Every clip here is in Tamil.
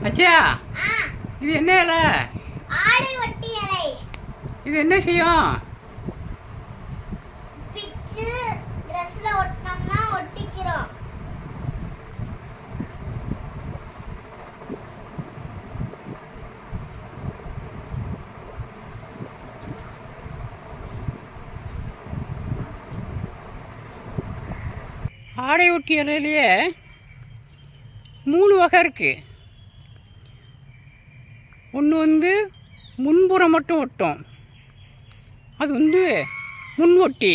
அச்சா, இது என்ன இலை? ஆடை ஒட்டி இலை. இது என்ன செய்யும்? பிச்சு ட்ரெஸ்ல ஒட்டணும்னா ஒட்டிக்கிறோம். ஆடை ஒட்டி இலையிலேயே 3 வகை இருக்குது. ஒன்று முன்புறம் மட்டும் ஒட்டும், அது முன் ஒட்டி.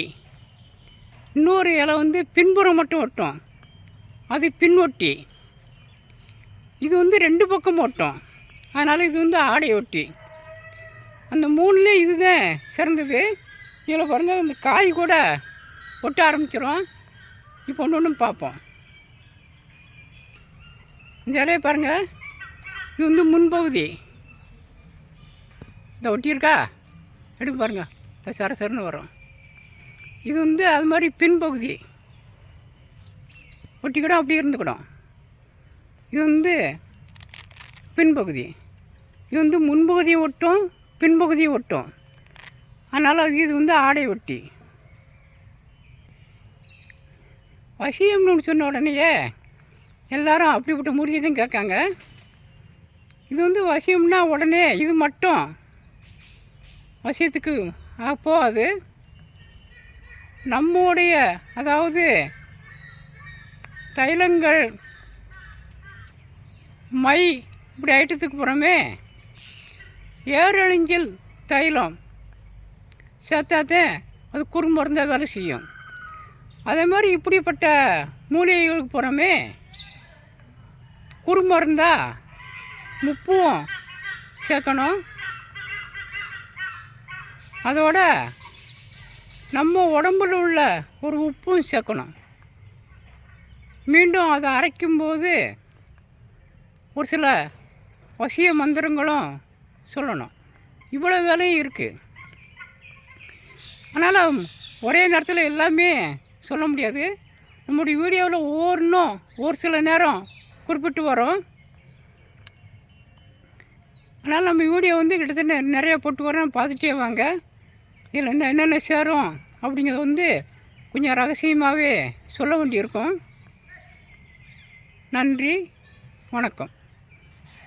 இன்னொரு இலை பின்புறம் மட்டும் ஒட்டும், அது பின் ஒட்டி. இது 2 பக்கம் ஒட்டும், அதனால் இது ஆடை ஒட்டி. அந்த 3லே இதுதான் சிறந்தது. இதில் பாருங்கள், அந்த காய் கூட ஒட்ட ஆரம்பிச்சிடும். இப்போ ஒன்று பார்ப்போம். இந்த இலையை பாருங்கள், இது முன்பகுதி. இந்த ஒட்டியிருக்கா, எடுத்து பாருங்கள், இந்த சரசரன்னு வரும். இது அது மாதிரி பின்பகுதி ஒட்டிக்கிடும், அப்படி இருந்துக்கிடும். இது பின்பகுதி. இது முன்பகுதியும் ஒட்டும், பின்பகுதியும் ஒட்டும். அதனால் இது ஆடை ஒட்டி. வசியம்னு சொன்ன உடனேயே எல்லாரும் அப்படிப்பட்ட முடியதும் கேட்காங்க. இது வசியம்னா உடனே இது மட்டும் வசியத்துக்கு போகாது. நம்முடைய அதாவது தைலங்கள், மை, இப்படி ஐட்டத்துக்கு புறமே ஏரழிஞ்சில் தைலம் சேர்த்தாத்தே அது குறுமருந்தாக வேலை செய்யும். அதே மாதிரி இப்படிப்பட்ட மூலிகைகளுக்கு புறமே குறுமருந்தா முப்பும் சேர்க்கணும். அதோட நம்ம உடம்பில் உள்ள ஒரு உப்பும் சேர்க்கணும். மீண்டும் அதை அரைக்கும்போது ஒரு சில வசிய மந்திரங்களும் சொல்லணும். இவ்வளோ வேலையும் இருக்குது. அதனால் ஒரே நேரத்தில் எல்லாமே சொல்ல முடியாது. நம்முடைய வீடியோவில் ஒவ்வொன்றும் ஒரு சில நேரம் குறிப்பிட்டு வரும். அதனால் நம்ம வீடியோ கிட்டத்தட்ட நிறையா போட்டு வரோம், பார்த்துட்டே வாங்க. இதில் என்னென்ன சேரும் அப்படிங்கிறது கொஞ்சம் ரகசியமாகவே சொல்ல வேண்டியிருக்கும். நன்றி, வணக்கம்.